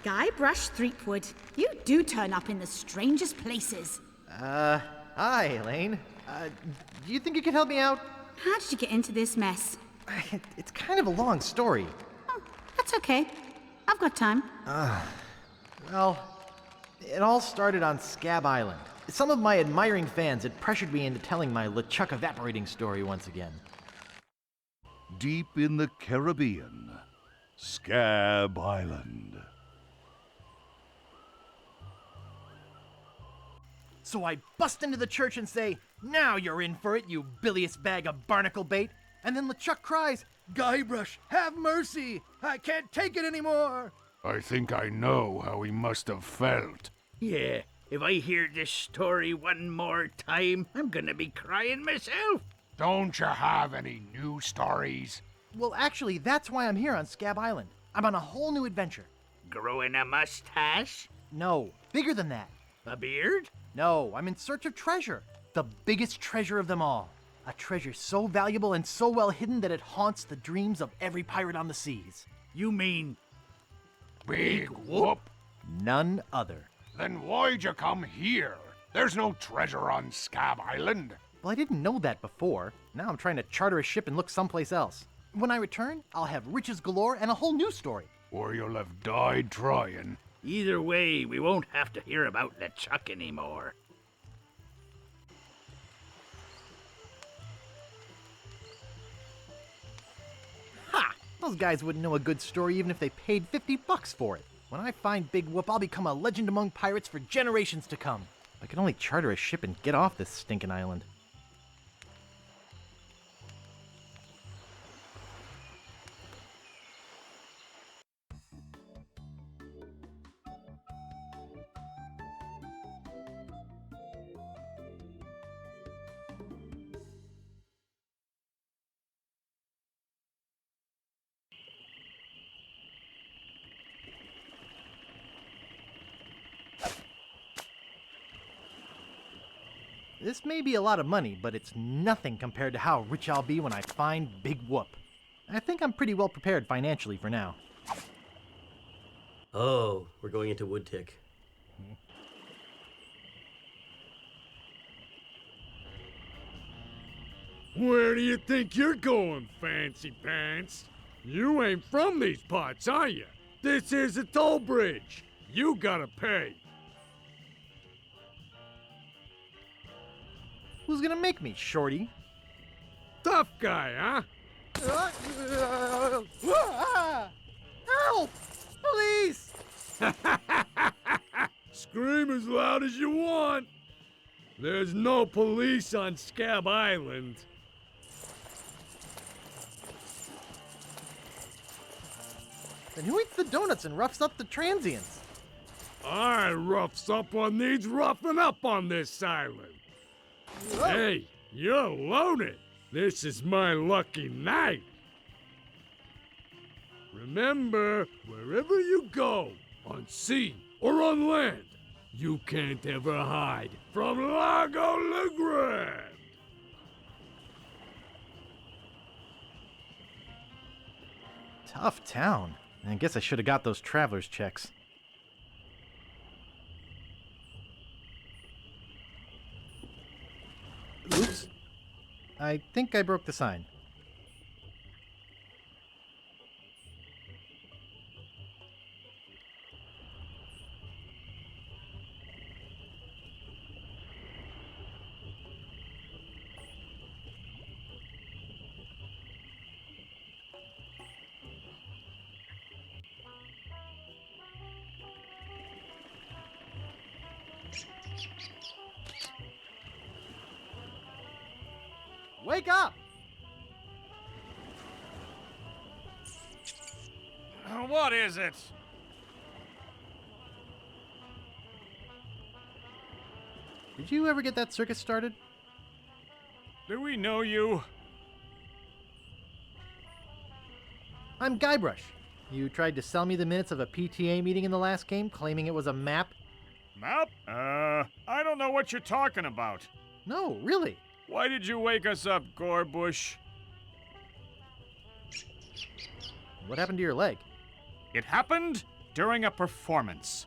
Guybrush Threepwood, you do turn up in the strangest places. Hi, Elaine. Do you think you could help me out? How did you get into this mess? It's kind of a long story. Oh, that's okay. I've got time. Well, it all started on Scab Island. Some of my admiring fans had pressured me into telling my LeChuck evaporating story once again. Deep in the Caribbean, Scab Island. So I bust into the church and say, "Now you're in for it, you bilious bag of barnacle bait." And then LeChuck cries, "Guybrush, have mercy! I can't take it anymore!" I think I know how he must have felt. Yeah, if I hear this story one more time, I'm gonna be crying myself. Don't you have any new stories? Well, actually, that's why I'm here on Scab Island. I'm on a whole new adventure. Growing a mustache? No, bigger than that. A beard? No, I'm in search of treasure. The biggest treasure of them all. A treasure so valuable and so well hidden that it haunts the dreams of every pirate on the seas. You mean Big whoop? None other. Then why'd you come here? There's no treasure on Scab Island. Well, I didn't know that before. Now I'm trying to charter a ship and look someplace else. When I return, I'll have riches galore and a whole new story. Or you'll have died trying. either way, we won't have to hear about LeChuck anymore. Ha! Those guys wouldn't know a good story even if they paid $50 for it. When I find Big Whoop, I'll become a legend among pirates for generations to come. I can only charter a ship and get off this stinking island. This may be a lot of money, but it's nothing compared to how rich I'll be when I find Big Whoop. I think I'm pretty well prepared financially for now. Oh, we're going into Woodtick. Where do you think you're going, fancy pants? You ain't from these parts, are you? This is a toll bridge. You gotta pay. Who's gonna make me, shorty? Tough guy, huh? Help! Police! Scream as loud as you want. There's no police on Scab Island. Then who eats the donuts and roughs up the transients? I rough someone needs roughing up on this island. Hey, you're loaded. This is my lucky night. Remember, wherever you go, on sea or on land, you can't ever hide from Largo Embargo. Tough town. I guess I should have got those traveler's checks. Oops. I think I broke the sign. Wake up! What is it? Did you ever get that circus started? Do we know you? I'm Guybrush. You tried to sell me the minutes of a PTA meeting in the last game, claiming it was a map? Map? I don't know what you're talking about. No, really. Why did you wake us up, Gorbush? What happened to your leg? It happened during a performance.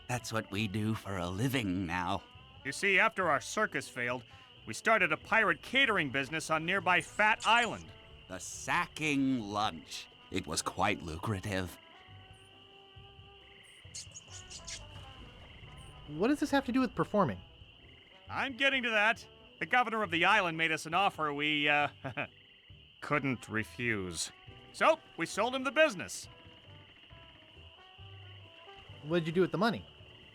That's what we do for a living now. You see, after our circus failed, we started a pirate catering business on nearby Fat Island. The sacking lunch. It was quite lucrative. What does this have to do with performing? I'm getting to that. The governor of the island made us an offer we, couldn't refuse. So, we sold him the business. What did you do with the money?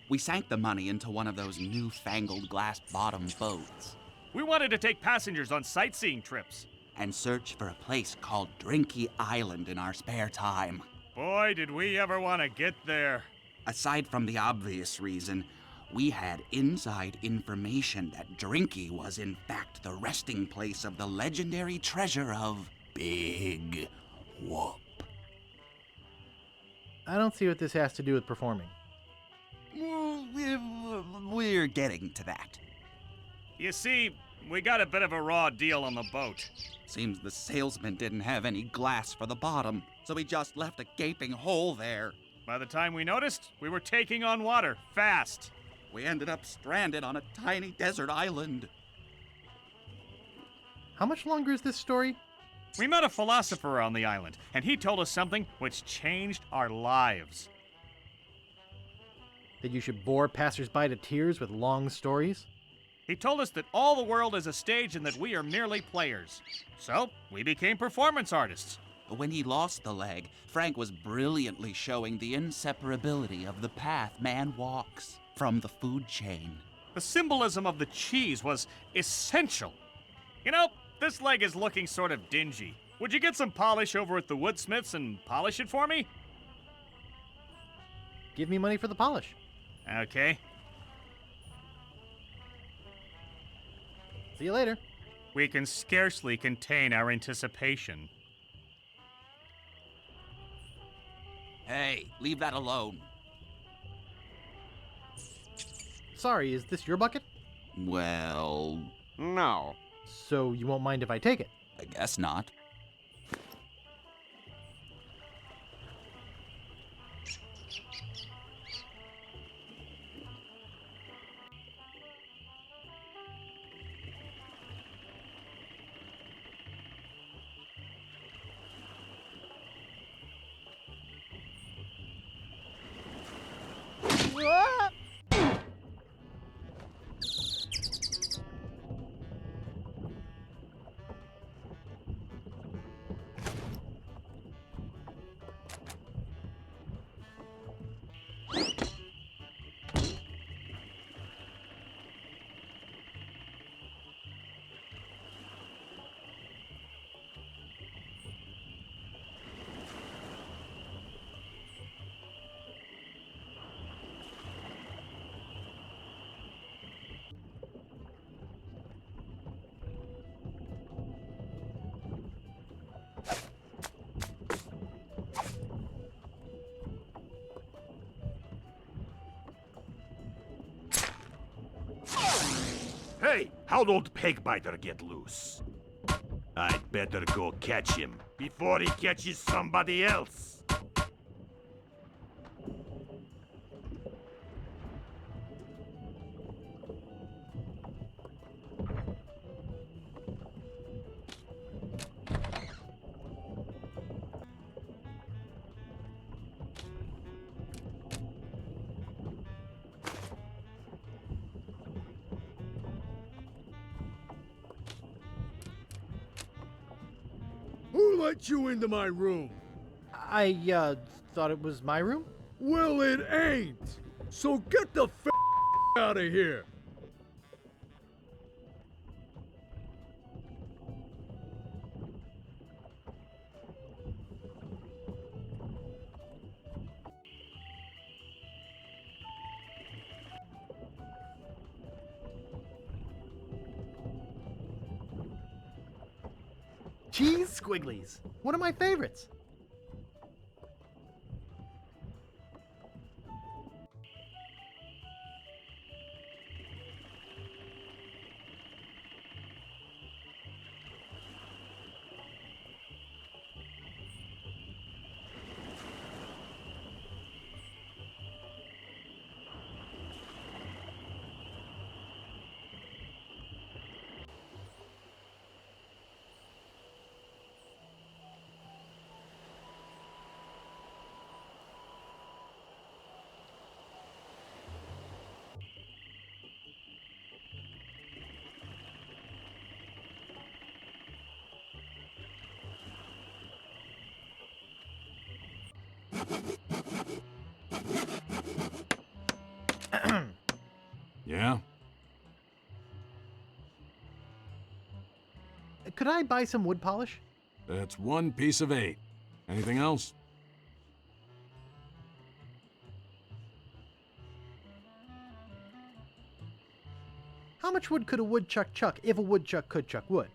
We sank the money into one of those newfangled glass-bottom boats We wanted to take passengers on sightseeing trips. and search for a place called Drinky Island in our spare time. Boy, did we ever want to get there. Aside from the obvious reason, we had inside information that Drinky was in fact the resting place of the legendary treasure of Big Whoop. I don't see what this has to do with performing. We're getting to that. You see, we got a bit of a raw deal on the boat. Seems the salesman didn't have any glass for the bottom, so he just left a gaping hole there. By the time we noticed, we were taking on water, fast. We ended up stranded on a tiny desert island. How much longer is this story? We met a philosopher on the island, and he told us something which changed our lives. That you should bore passersby to tears with long stories? He told us that all the world is a stage and that we are merely players. So, we became performance artists. When he lost the leg, Frank was brilliantly showing the inseparability of the path man walks from the food chain. The symbolism of the cheese was essential. You know, this leg is looking sort of dingy. Would you get some polish over at the woodsmiths and polish it for me? Give me money for the polish. Okay. See you later. We can scarcely contain our anticipation. Hey, leave that alone. Sorry, is this your bucket? Well, No. So you won't mind if I take it? I guess not. Hey, how'd old Pegbiter get loose? I'd better go catch him before he catches somebody else. Who let you into my room? I thought it was my room? Well, it ain't. So get the out of here. Cheese squigglies. One of my favorites. Yeah? Could I buy some wood polish? That's 1 piece of 8. Anything else? How much wood could a woodchuck chuck if a woodchuck could chuck wood?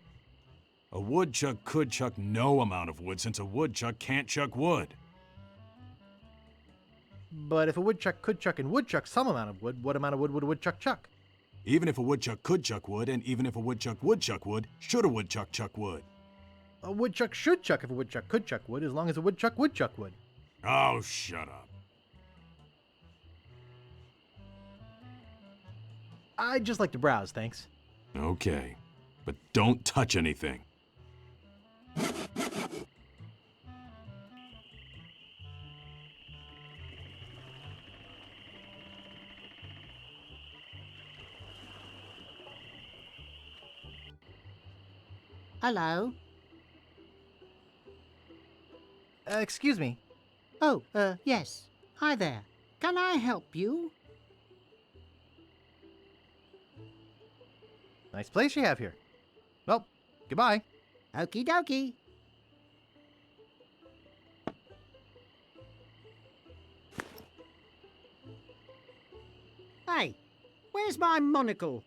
A woodchuck could chuck no amount of wood since a woodchuck can't chuck wood. But if a woodchuck could chuck and would chuck some amount of wood, what amount of wood would a woodchuck chuck? Even if a woodchuck could chuck wood, and even if a woodchuck would chuck wood, should a woodchuck chuck wood? A woodchuck should chuck if a woodchuck could chuck wood, as long as a woodchuck would chuck wood. Oh, shut up. I'd just like to browse, thanks. Okay, but don't touch anything. Hello? Excuse me. Oh, yes. Hi there. Can I help you? Nice place you have here. Well, goodbye. Okie dokie. Hey, where's my monocle?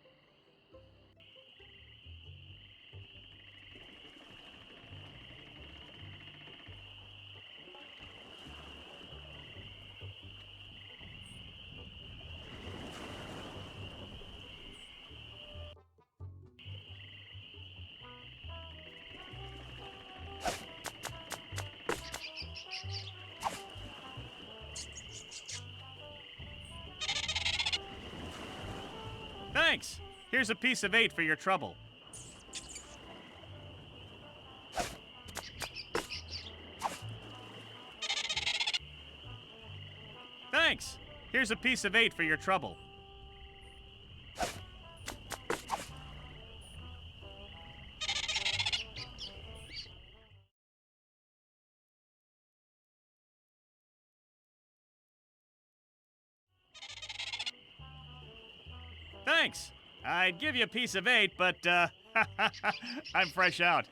Thanks. Here's a piece of 8 for your trouble. Thanks. Here's a piece of 8 for your trouble. Thanks. I'd give you a piece of 8, but, I'm fresh out.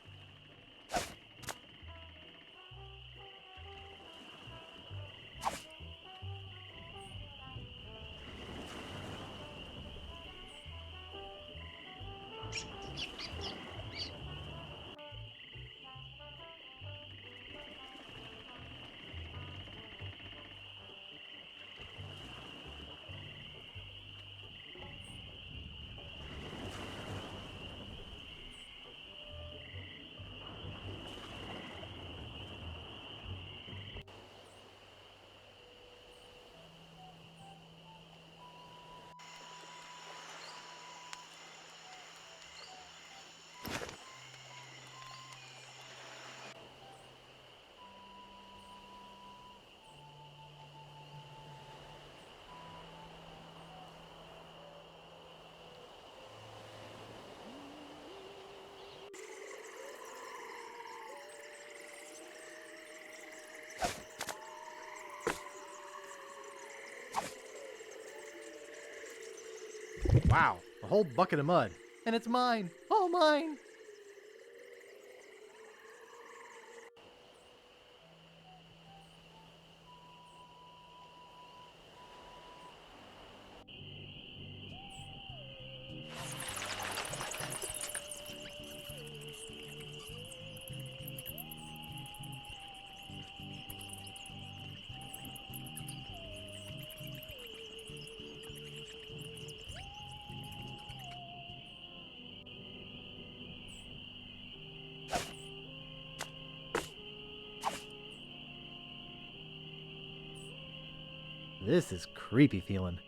Wow, a whole bucket of mud. And it's mine. All mine. This is creepy feeling.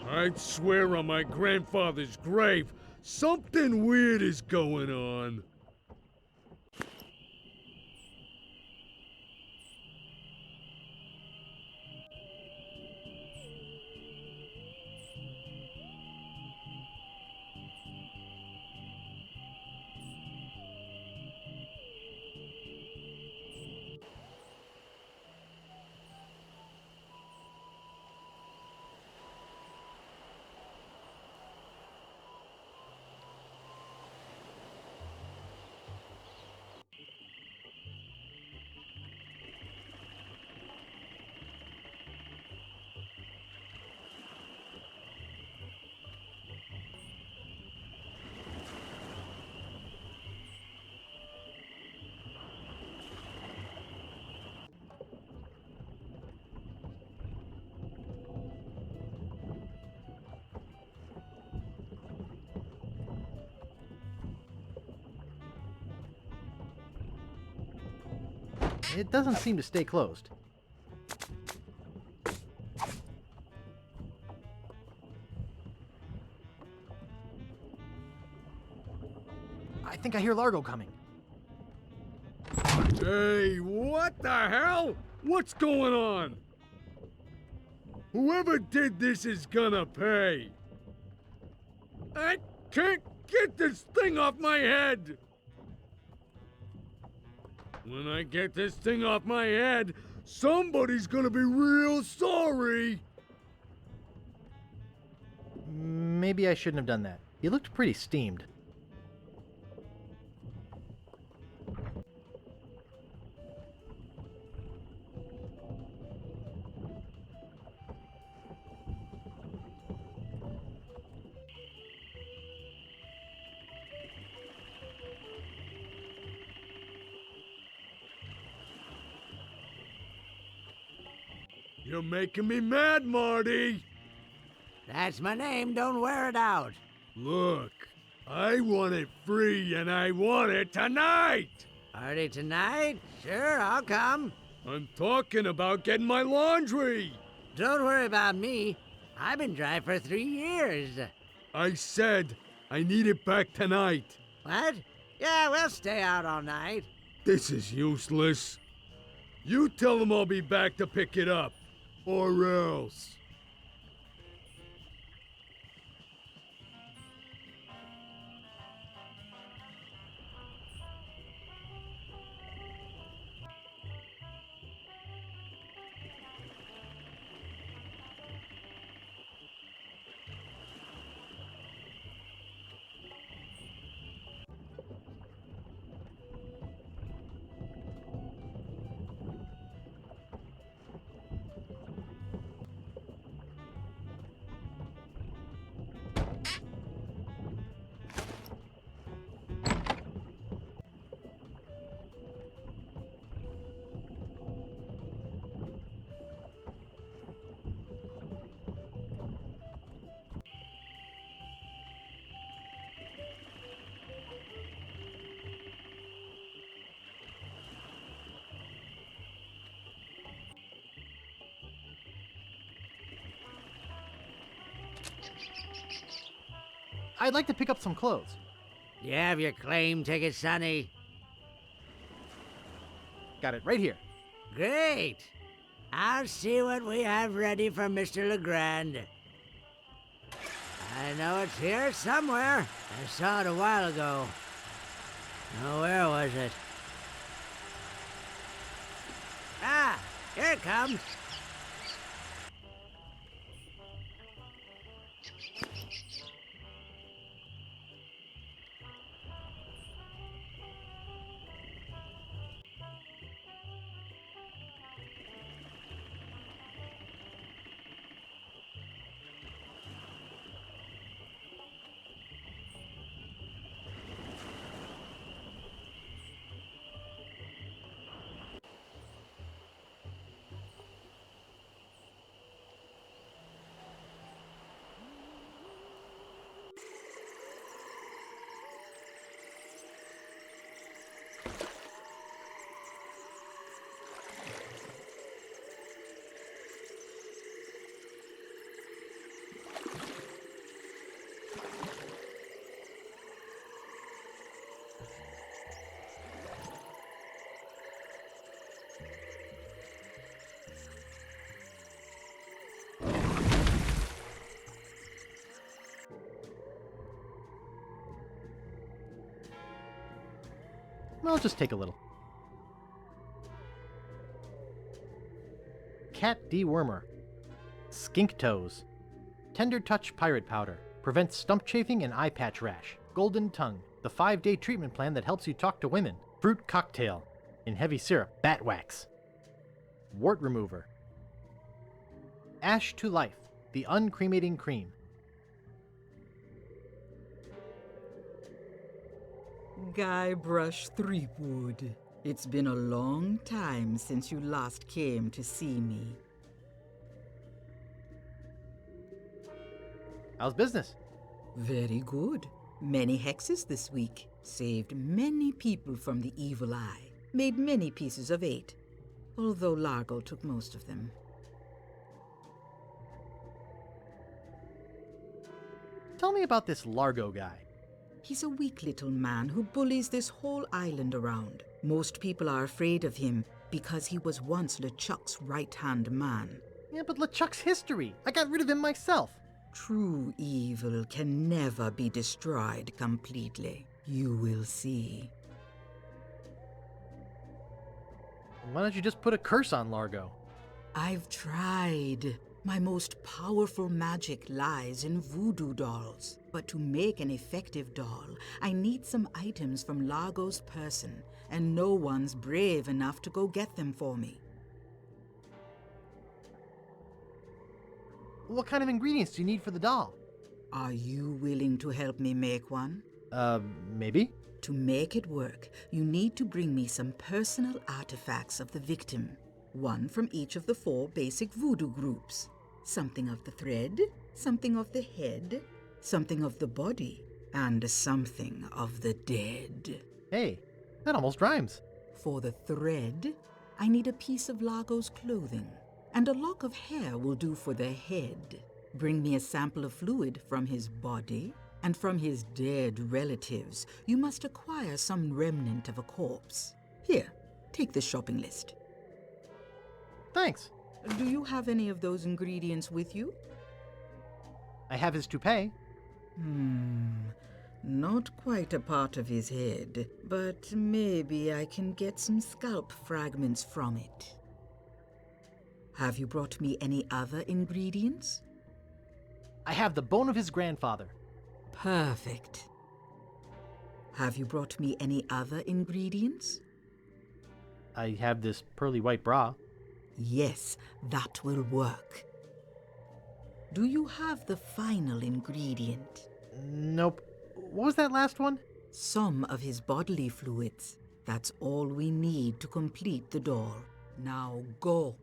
I'd swear on my grandfather's grave, something weird is going on. It doesn't seem to stay closed. I think I hear Largo coming. Hey, what the hell? What's going on? Whoever did this is gonna pay. I can't get this thing off my head. When I get this thing off my head, somebody's gonna be real sorry. Maybe I shouldn't have done that. He looked pretty steamed. You're making me mad, Marty. That's my name, don't wear it out. Look, I want it free and I want it tonight. Party tonight? Sure, I'll come. I'm talking about getting my laundry. Don't worry about me. I've been dry for 3 years. I said I need it back tonight. What? Yeah, we'll stay out all night. This is useless. You tell them I'll be back to pick it up. Or else. I'd like to pick up some clothes. You have your claim ticket, Sonny? Got it right here. Great. I'll see what we have ready for Mr. Legrand. I know it's here somewhere. I saw it a while ago. Now, where was it? Ah, here it comes. I'll just take a little. Cat dewormer. Skink toes. Tender touch pirate powder. Prevents stump chafing and eye patch rash. Golden tongue. The 5-day treatment plan that helps you talk to women. Fruit cocktail. In heavy syrup. Bat wax. Wart remover. Ash to life. The uncremating cream. Guybrush Threepwood. It's been a long time since you last came to see me. How's business? Very good. Many hexes this week. Saved many people from the evil eye. Made many pieces of 8. although Largo took most of them. Tell me about this Largo guy. He's a weak little man who bullies this whole island around. Most people are afraid of him because he was once LeChuck's right-hand man. Yeah, but LeChuck's history. I got rid of him myself. True evil can never be destroyed completely. You will see. Why don't you just put a curse on Largo? I've tried. My most powerful magic lies in voodoo dolls. But to make an effective doll, I need some items from Largo's person, and no one's brave enough to go get them for me. What kind of ingredients do you need for the doll? Are you willing to help me make one? Maybe? To make it work, you need to bring me some personal artifacts of the victim. One from each of the 4 basic voodoo groups. Something of the thread, something of the head, something of the body, and something of the dead. Hey, that almost rhymes. For the thread, I need a piece of Largo's clothing, and a lock of hair will do for the head. Bring me a sample of fluid from his body, and from his dead relatives, you must acquire some remnant of a corpse. Here, take this shopping list. Thanks. Do you have any of those ingredients with you? I have his toupee. Not quite a part of his head, but maybe I can get some scalp fragments from it. Have you brought me any other ingredients? I have the bone of his grandfather. Perfect. Have you brought me any other ingredients? I have this pearly white bra. Yes, that will work. Do you have the final ingredient? Nope. What was that last one? Some of his bodily fluids. That's all we need to complete the doll. Now go.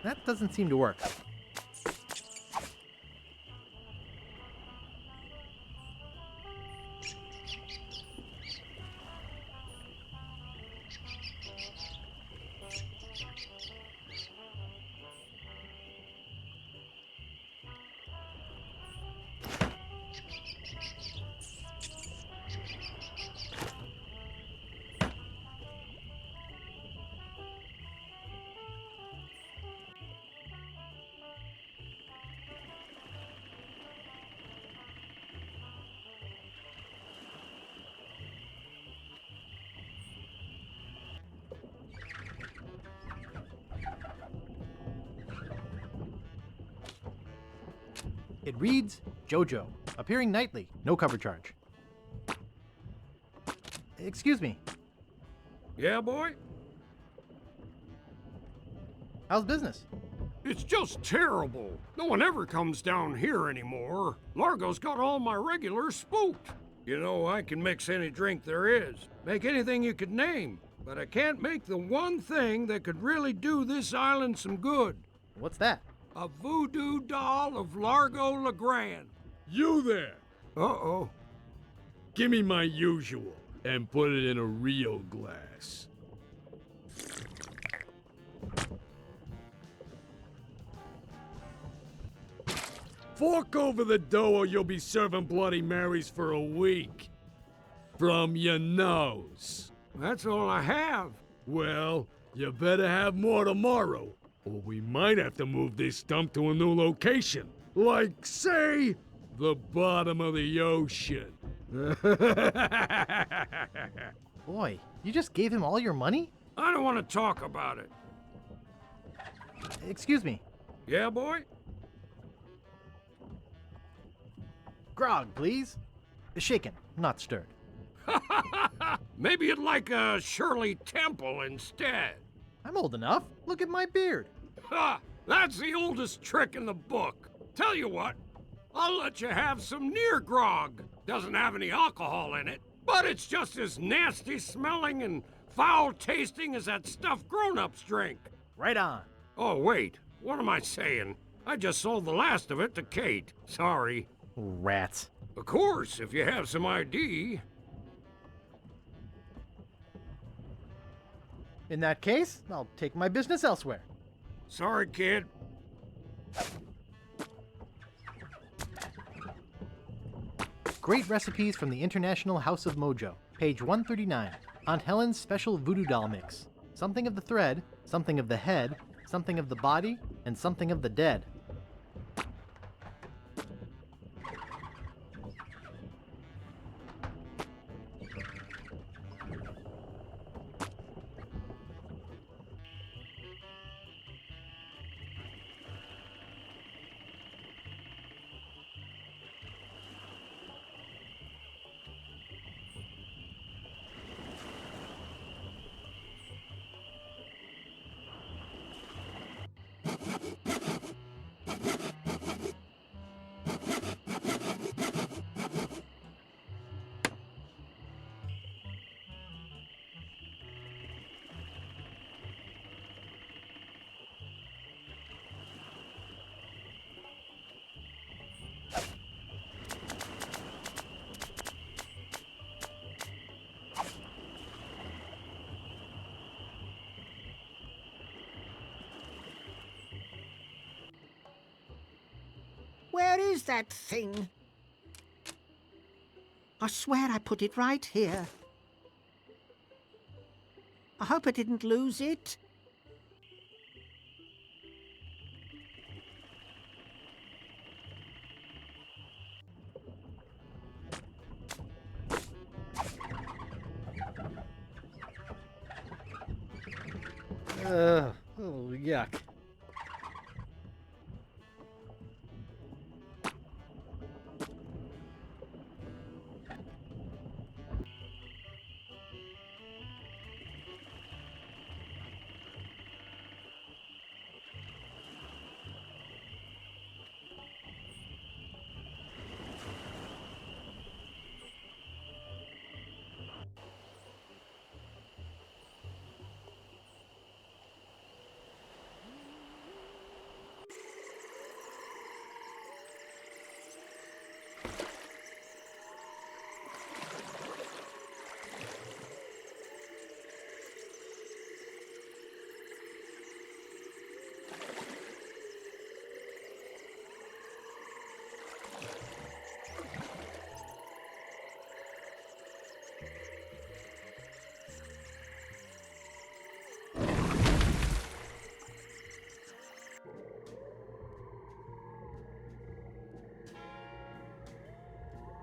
That doesn't seem to work. It reads, JoJo, appearing nightly, no cover charge. Excuse me, Yeah, boy? how's business? It's just terrible. No one ever comes down here anymore. Largo's got all my regulars spooked. You know, I can mix any drink there is, make anything you could name, but I can't make the one thing that could really do this island some good. What's that? A voodoo doll of Largo LeGrand. You there! Uh-oh. Give me my usual, and put it in a real glass. Fork over the dough or you'll be serving Bloody Marys for a week. From your nose. That's all I have. Well, you better have more tomorrow, or we might have to move this stump to a new location. Like, say, the bottom of the ocean. Boy, you just gave him all your money? I don't want to talk about it. Excuse me. Yeah, boy? Grog, please. Shaken, not stirred. Maybe you'd like a Shirley Temple instead. I'm old enough. Look at my beard. Ha! That's the oldest trick in the book. Tell you what, I'll let you have some near grog. Doesn't have any alcohol in it, but it's just as nasty smelling and foul tasting as that stuff grown-ups drink. Right on. Oh, wait. What am I saying? I just sold the last of it to Kate. Sorry. Rats. Of course, if you have some ID. In that case, I'll take my business elsewhere. Sorry, kid. Great recipes from the International House of Mojo, page 139. Aunt Helen's special voodoo doll mix. Something of the thread, something of the head, something of the body, and something of the dead. Where is that thing? I swear I put it right here. I hope I didn't lose it. Oh, yuck.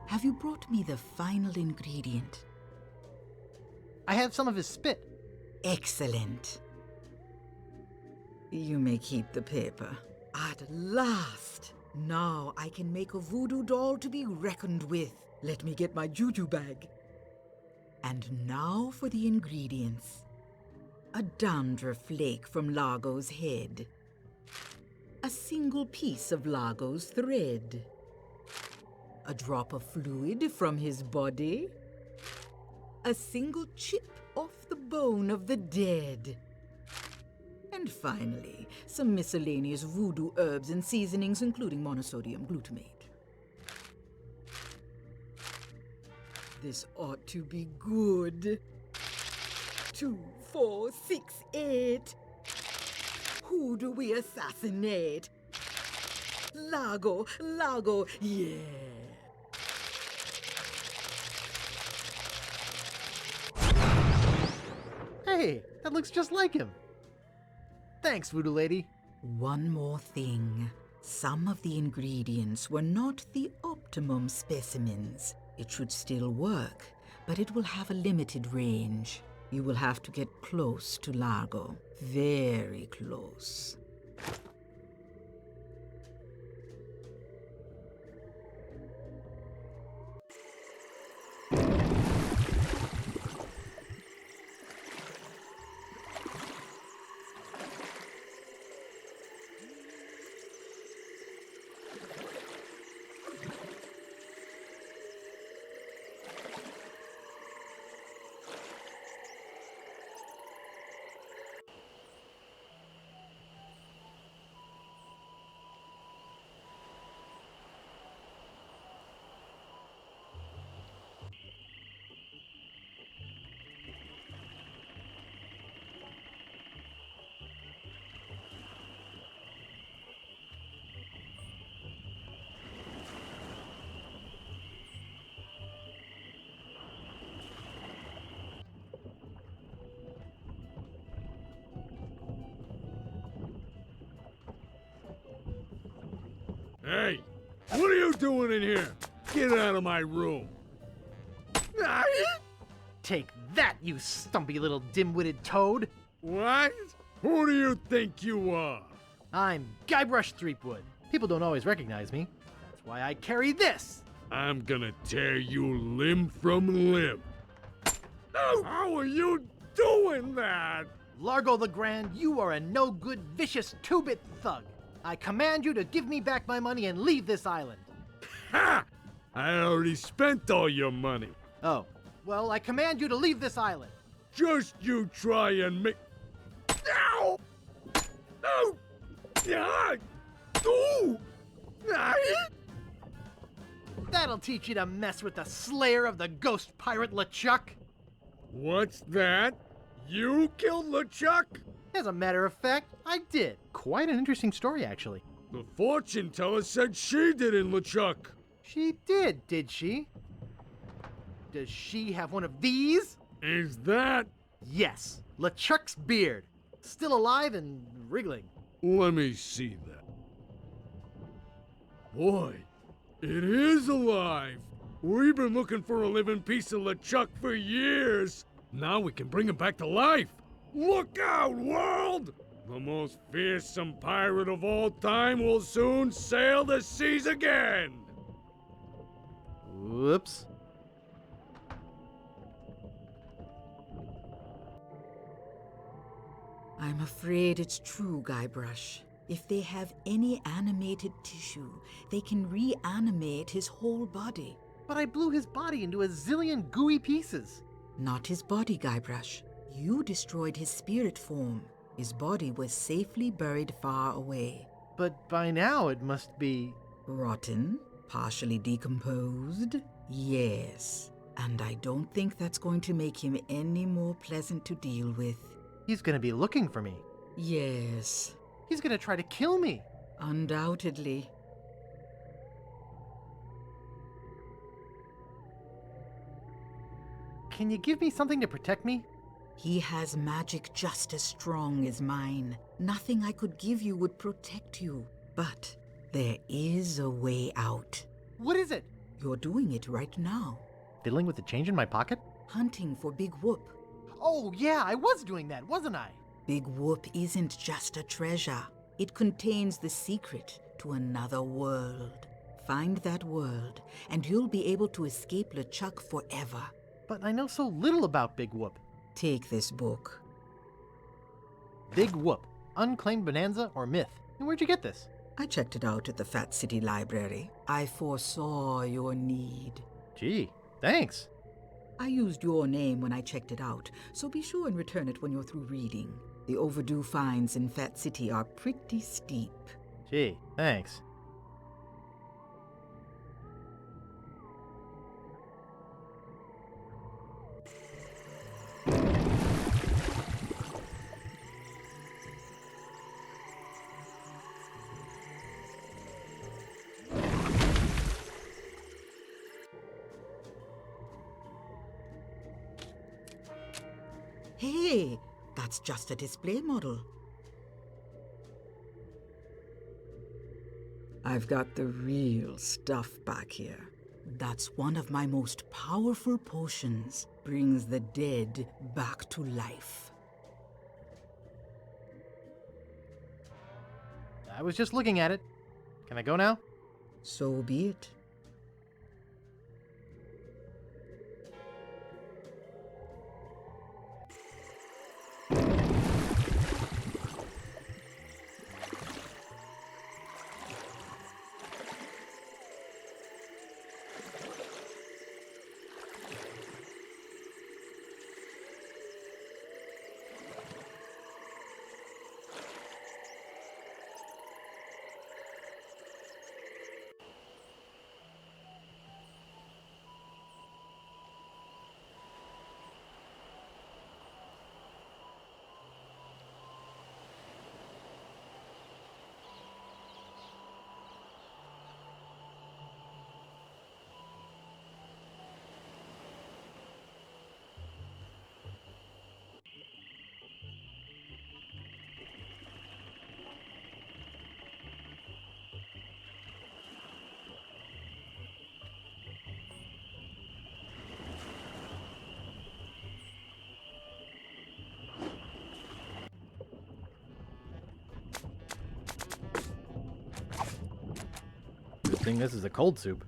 Have you brought me the final ingredient? I have some of his spit. Excellent. You may keep the paper. At last! Now I can make a voodoo doll to be reckoned with. Let me get my juju bag. And now for the ingredients. A dandruff flake from Largo's head. A single piece of Largo's thread. A drop of fluid from his body. A single chip off the bone of the dead. And finally, some miscellaneous voodoo herbs and seasonings, including monosodium glutamate. This ought to be good. 2, 4, 6, 8. Who do we assassinate? Largo, Largo, yeah. Hey, that looks just like him. Thanks, Voodoo Lady. One more thing. Some of the ingredients were not the optimum specimens. It should still work, but it will have a limited range. You will have to get close to Largo. Very close. Hey, what are you doing in here? Get out of my room. Take that, you stumpy little dim-witted toad. What? Who do you think you are? I'm Guybrush Threepwood. People don't always recognize me. That's why I carry this. I'm gonna tear you limb from limb. Oh, how are you doing that? Largo the Grand, you are a no-good, vicious two-bit thug. I command you to give me back my money and leave this island. Ha! I already spent all your money. Oh, well, I command you to leave this island. Just you try and make... Ow! Oh! Ah! Ooh! Ah! That'll teach you to mess with the slayer of the ghost pirate LeChuck. What's that? You killed LeChuck? As a matter of fact, I did. Quite an interesting story, actually. The fortune teller said she did in LeChuck. She did she? Does she have one of these? Is that? Yes, LeChuck's beard. Still alive and wriggling. Let me see that. Boy, it is alive. We've been looking for a living piece of LeChuck for years. Now we can bring him back to life. Look out, world! The most fearsome pirate of all time will soon sail the seas again! Whoops. I'm afraid it's true, Guybrush. If they have any animated tissue, they can reanimate his whole body. But I blew his body into a zillion gooey pieces. Not his body, Guybrush. You destroyed his spirit form. His body was safely buried far away. But by now it must be... Rotten? Partially decomposed? Yes. And I don't think that's going to make him any more pleasant to deal with. He's gonna be looking for me. Yes. He's gonna try to kill me. Undoubtedly. Can you give me something to protect me? He has magic just as strong as mine. Nothing I could give you would protect you. But there is a way out. What is it? You're doing it right now. Fiddling with the change in my pocket? Hunting for Big Whoop. Oh yeah, I was doing that, wasn't I? Big Whoop isn't just a treasure. It contains the secret to another world. Find that world, and you'll be able to escape LeChuck forever. But I know so little about Big Whoop. Take this book. Big Whoop, Unclaimed Bonanza or Myth. And where'd you get this? I checked it out at the Fat City Library. I foresaw your need. Gee, thanks. I used your name when I checked it out, so be sure and return it when you're through reading. The overdue fines in Fat City are pretty steep. Gee, thanks. Hey, that's just a display model. I've got the real stuff back here. That's one of my most powerful potions. Brings the dead back to life. I was just looking at it. Can I go now? So be it. Good thing this is a cold soup.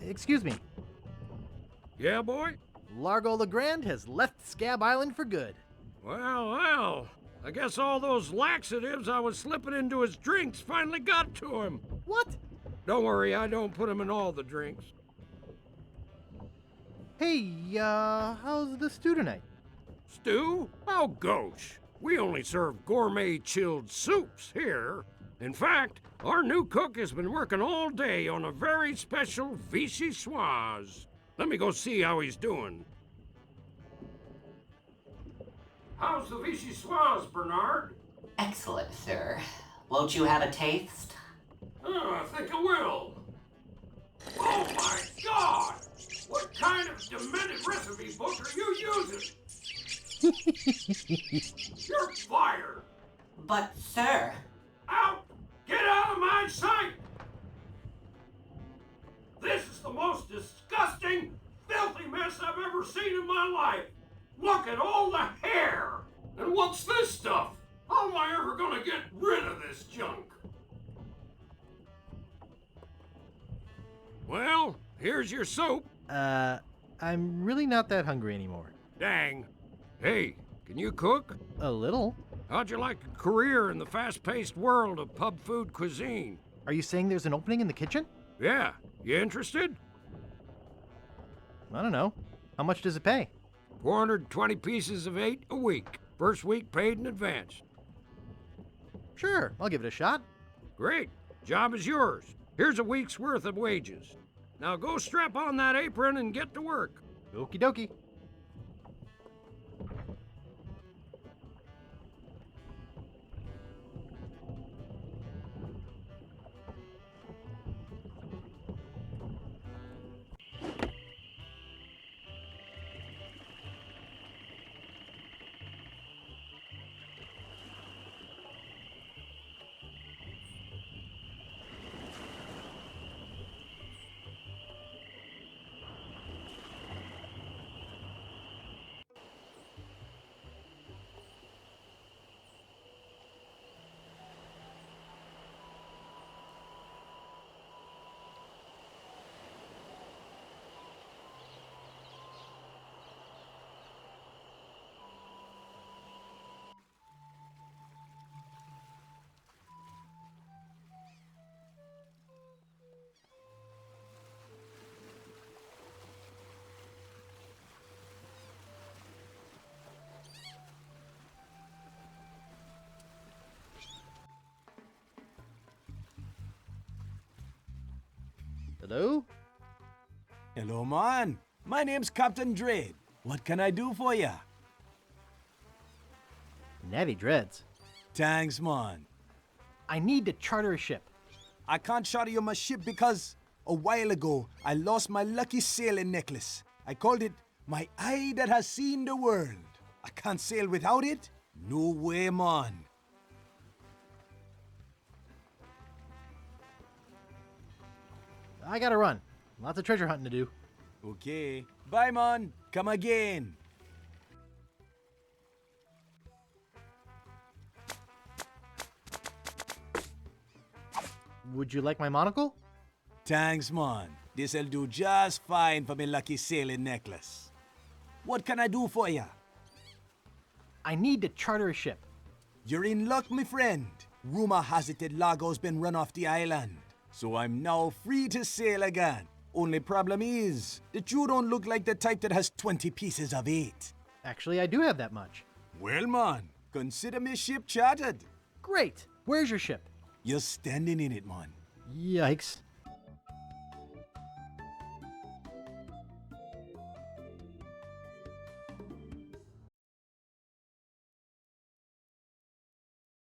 Excuse me. Yeah, boy? Largo LeGrand has left Scab Island for good. Well, I guess all those laxatives I was slipping into his drinks finally got to him. What? Don't worry, I don't put him in all the drinks. Hey, how's the stew tonight? Stew? Oh, gosh. We only serve gourmet chilled soups here. In fact, our new cook has been working all day on a very special vichyssoise. Let me go see how he's doing. How's the vichyssoise, Bernard? Excellent, sir. Won't you have a taste? I think I will. Oh my God! What kind of demented recipe book are you using? You're fired! But, sir... Out! Get out of my sight! This is the most disgusting, filthy mess I've ever seen in my life! Look at all the hair! And what's this stuff? How am I ever gonna get rid of this junk? Well, here's your soup. I'm really not that hungry anymore. Dang. Hey, can you cook? A little. How'd you like a career in the fast-paced world of pub food cuisine? Are you saying there's an opening in the kitchen? Yeah. You interested? I don't know. How much does it pay? 420 pieces of 8 a week. First week paid in advance. Sure, I'll give it a shot. Great. Job is yours. Here's a week's worth of wages. Now go strap on that apron and get to work. Okie dokie. Hello? Hello, man. My name's Captain Drade. What can I do for ya? Natty dreads. Thanks, man. I need to charter a ship. I can't charter you my ship because a while ago I lost my lucky sailing necklace. I called it my eye that has seen the world. I can't sail without it? No way, man. I gotta run. Lots of treasure hunting to do. Okay. Bye, man. Come again. Would you like my monocle? Thanks, man. This'll do just fine for me lucky sailing necklace. What can I do for ya? I need to charter a ship. You're in luck, my friend. Rumor has it that Largo's been run off the island, so I'm now free to sail again. Only problem is that you don't look like the type that has 20 pieces of 8. Actually, I do have that much. Well, man, consider me ship chartered. Great. Where's your ship? You're standing in it, man. Yikes.